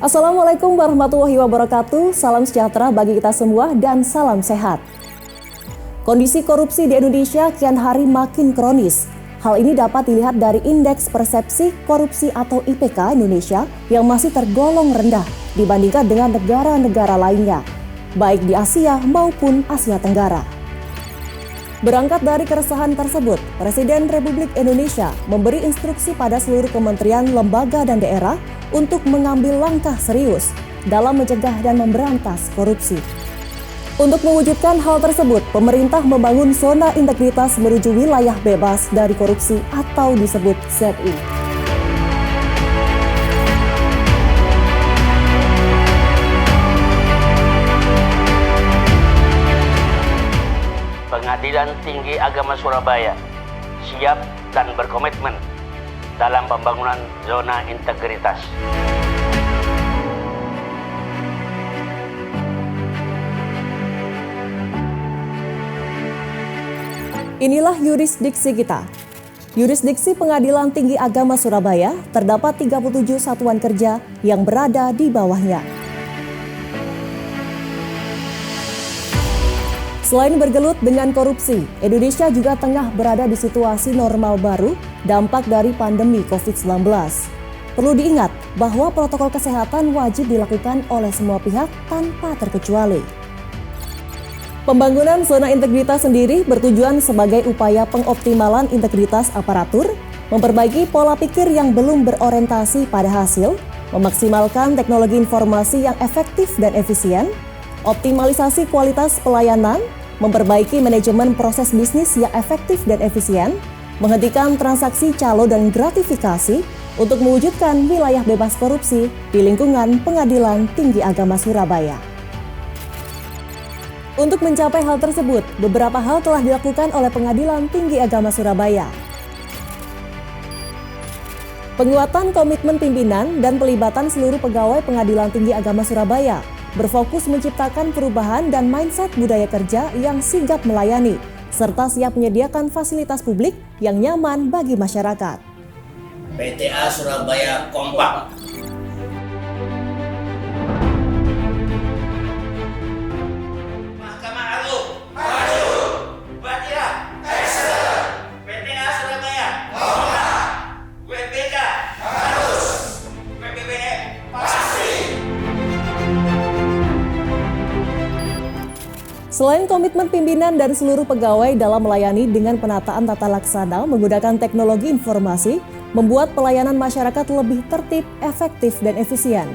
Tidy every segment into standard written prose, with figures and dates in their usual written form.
Assalamualaikum warahmatullahi wabarakatuh, salam sejahtera bagi kita semua dan salam sehat. Kondisi korupsi di Indonesia kian hari makin kronis. Hal ini dapat dilihat dari Indeks Persepsi Korupsi atau IPK Indonesia yang masih tergolong rendah dibandingkan dengan negara-negara lainnya, baik di Asia maupun Asia Tenggara. Berangkat dari keresahan tersebut, Presiden Republik Indonesia memberi instruksi pada seluruh kementerian, lembaga, dan daerah untuk mengambil langkah serius dalam mencegah dan memberantas korupsi. Untuk mewujudkan hal tersebut, pemerintah membangun zona integritas menuju wilayah bebas dari korupsi atau disebut ZI. Pengadilan Tinggi Agama Surabaya siap dan berkomitmen dalam pembangunan zona integritas. Inilah yurisdiksi kita. Yurisdiksi Pengadilan Tinggi Agama Surabaya terdapat 37 satuan kerja yang berada di bawahnya. Selain bergelut dengan korupsi, Indonesia juga tengah berada di situasi normal baru dampak dari pandemi COVID-19. Perlu diingat bahwa protokol kesehatan wajib dilakukan oleh semua pihak tanpa terkecuali. Pembangunan zona integritas sendiri bertujuan sebagai upaya pengoptimalan integritas aparatur, memperbaiki pola pikir yang belum berorientasi pada hasil, memaksimalkan teknologi informasi yang efektif dan efisien, optimalisasi kualitas pelayanan, memperbaiki manajemen proses bisnis yang efektif dan efisien, menghentikan transaksi calo dan gratifikasi untuk mewujudkan wilayah bebas korupsi di lingkungan Pengadilan Tinggi Agama Surabaya. Untuk mencapai hal tersebut, beberapa hal telah dilakukan oleh Pengadilan Tinggi Agama Surabaya. Penguatan komitmen pimpinan dan pelibatan seluruh pegawai Pengadilan Tinggi Agama Surabaya berfokus menciptakan perubahan dan mindset budaya kerja yang sigap melayani, serta siap menyediakan fasilitas publik yang nyaman bagi masyarakat. PTA Surabaya kompak. Mahkamah Agung maju, Batia excellent. PTA Surabaya kompak. WBK harus, WBBM pasti. Selain komitmen pimpinan dan seluruh pegawai dalam melayani dengan penataan tata laksana menggunakan teknologi informasi, membuat pelayanan masyarakat lebih tertib, efektif, dan efisien.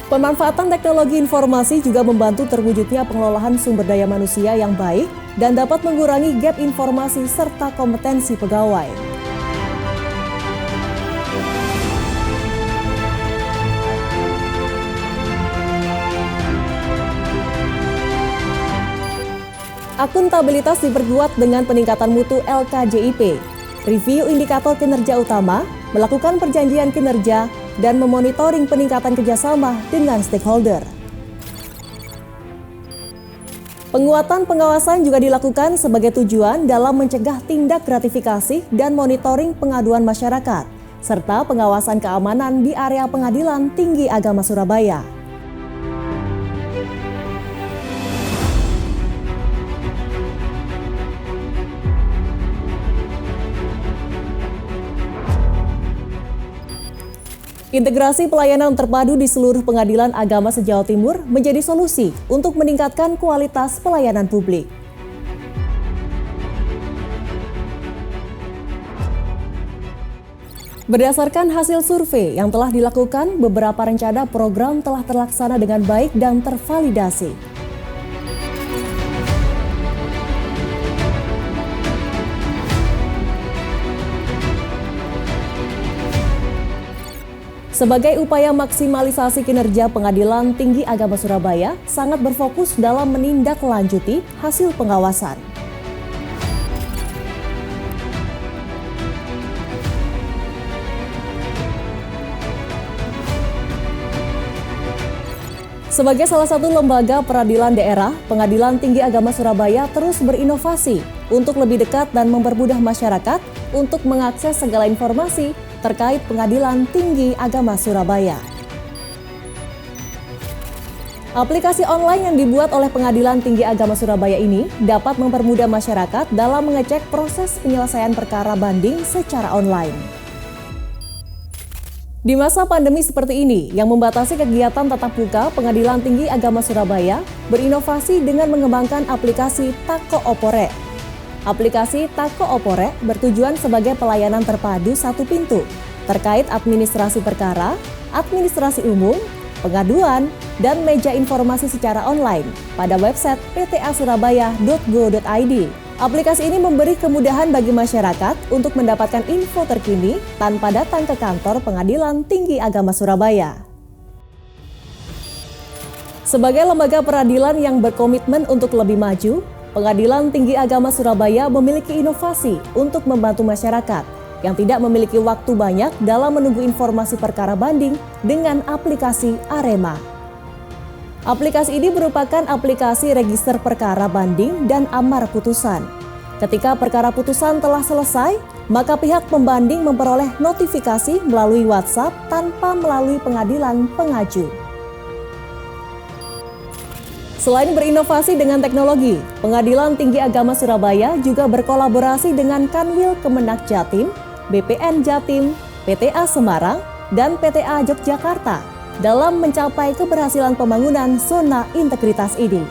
Pemanfaatan teknologi informasi juga membantu terwujudnya pengelolaan sumber daya manusia yang baik dan dapat mengurangi gap informasi serta kompetensi pegawai. Akuntabilitas diperkuat dengan peningkatan mutu LKJIP, review indikator kinerja utama, melakukan perjanjian kinerja, dan memonitoring peningkatan kerjasama dengan stakeholder. Penguatan pengawasan juga dilakukan sebagai tujuan dalam mencegah tindak gratifikasi dan monitoring pengaduan masyarakat, serta pengawasan keamanan di area Pengadilan Tinggi Agama Surabaya. Integrasi pelayanan terpadu di seluruh pengadilan agama se-Jawa Timur menjadi solusi untuk meningkatkan kualitas pelayanan publik. Berdasarkan hasil survei yang telah dilakukan, beberapa rencana program telah terlaksana dengan baik dan tervalidasi. Sebagai upaya maksimalisasi kinerja Pengadilan Tinggi Agama Surabaya sangat berfokus dalam menindaklanjuti hasil pengawasan. Sebagai salah satu lembaga peradilan daerah, Pengadilan Tinggi Agama Surabaya terus berinovasi untuk lebih dekat dan mempermudah masyarakat untuk mengakses segala informasi terkait Pengadilan Tinggi Agama Surabaya. Aplikasi online yang dibuat oleh Pengadilan Tinggi Agama Surabaya ini dapat mempermudah masyarakat dalam mengecek proses penyelesaian perkara banding secara online. Di masa pandemi seperti ini, yang membatasi kegiatan tatap muka, Pengadilan Tinggi Agama Surabaya berinovasi dengan mengembangkan aplikasi Tako Opore. Aplikasi Tako Opore bertujuan sebagai pelayanan terpadu satu pintu terkait administrasi perkara, administrasi umum, pengaduan, dan meja informasi secara online pada website ptasurabaya.go.id. Aplikasi ini memberi kemudahan bagi masyarakat untuk mendapatkan info terkini tanpa datang ke kantor Pengadilan Tinggi Agama Surabaya. Sebagai lembaga peradilan yang berkomitmen untuk lebih maju, Pengadilan Tinggi Agama Surabaya memiliki inovasi untuk membantu masyarakat yang tidak memiliki waktu banyak dalam menunggu informasi perkara banding dengan aplikasi Arema. Aplikasi ini merupakan aplikasi register perkara banding dan amar putusan. Ketika perkara putusan telah selesai, maka pihak pembanding memperoleh notifikasi melalui WhatsApp tanpa melalui pengadilan pengaju. Selain berinovasi dengan teknologi, Pengadilan Tinggi Agama Surabaya juga berkolaborasi dengan Kanwil Kemenak Jatim, BPN Jatim, PTA Semarang, dan PTA Yogyakarta dalam mencapai keberhasilan pembangunan zona integritas ini.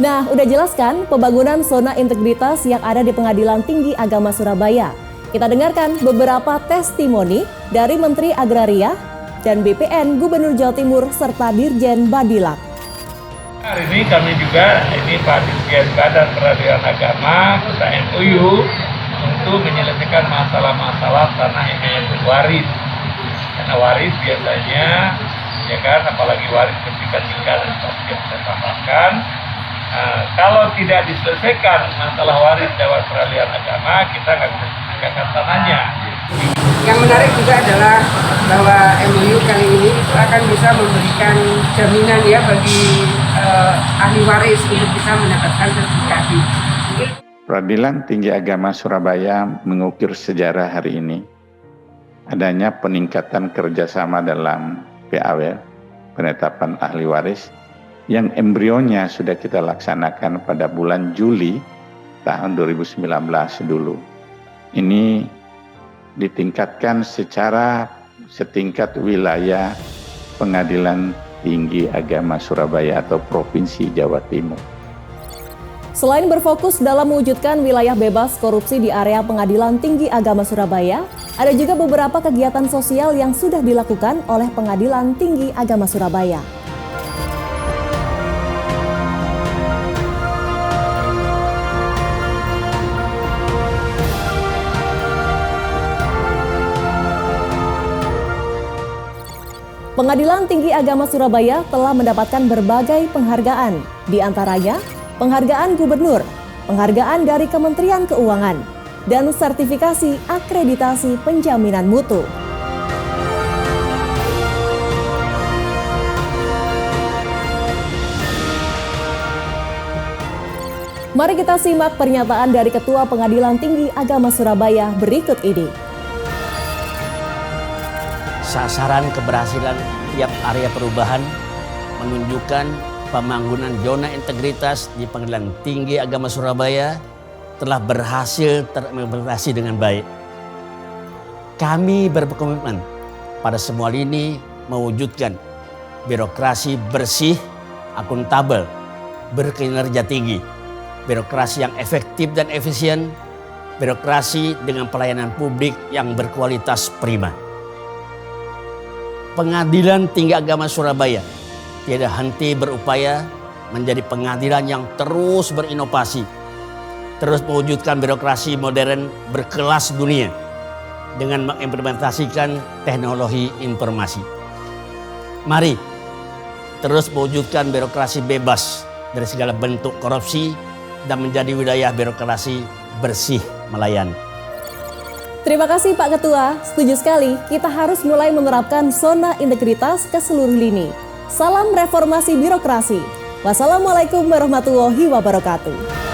Nah, udah jelas kan pembangunan zona integritas yang ada di Pengadilan Tinggi Agama Surabaya? Kita dengarkan beberapa testimoni dari Menteri Agraria dan BPN Gubernur Jawa Timur serta Dirjen Badilak. Hari ini kami juga, Pak Dirjen Badan Peradilan Agama, kita MOU untuk menyelesaikan masalah-masalah tanah yang berwaris. Karena waris biasanya, ya kan, apalagi waris ketika tinggal dan seperti yang saya tambahkan, kalau tidak diselesaikan masalah waris lewat peralihan agama, kita nggak bisa selesaikan tanahnya. Yang menarik juga adalah bahwa MOU kali ini itu akan bisa memberikan jaminan ya bagi ahli waris untuk bisa mendapatkan sertifikasi. Pengadilan Tinggi Agama Surabaya mengukir sejarah hari ini. Adanya peningkatan kerjasama dalam PAW, penetapan ahli waris, yang embrionya sudah kita laksanakan pada bulan Juli tahun 2019 dulu. Ini ditingkatkan secara setingkat wilayah Pengadilan Tinggi Agama Surabaya atau Provinsi Jawa Timur. Selain berfokus dalam mewujudkan wilayah bebas korupsi di area Pengadilan Tinggi Agama Surabaya, ada juga beberapa kegiatan sosial yang sudah dilakukan oleh Pengadilan Tinggi Agama Surabaya. Pengadilan Tinggi Agama Surabaya telah mendapatkan berbagai penghargaan, di antaranya penghargaan Gubernur, penghargaan dari Kementerian Keuangan, dan sertifikasi akreditasi penjaminan mutu. Mari kita simak pernyataan dari Ketua Pengadilan Tinggi Agama Surabaya berikut ini. Sasaran keberhasilan tiap area perubahan menunjukkan pembangunan zona integritas di Pengadilan Tinggi Agama Surabaya telah berhasil terimplementasi dengan baik. Kami berkomitmen pada semua lini mewujudkan birokrasi bersih, akuntabel, berkinerja tinggi, birokrasi yang efektif dan efisien, birokrasi dengan pelayanan publik yang berkualitas prima. Pengadilan Tinggi Agama Surabaya tidak henti berupaya menjadi pengadilan yang terus berinovasi, terus mewujudkan birokrasi modern berkelas dunia, dengan mengimplementasikan teknologi informasi. Mari terus mewujudkan birokrasi bebas dari segala bentuk korupsi dan menjadi wilayah birokrasi bersih melayani. Terima kasih Pak Ketua, setuju sekali kita harus mulai menerapkan zona integritas ke seluruh lini. Salam reformasi birokrasi. Wassalamualaikum warahmatullahi wabarakatuh.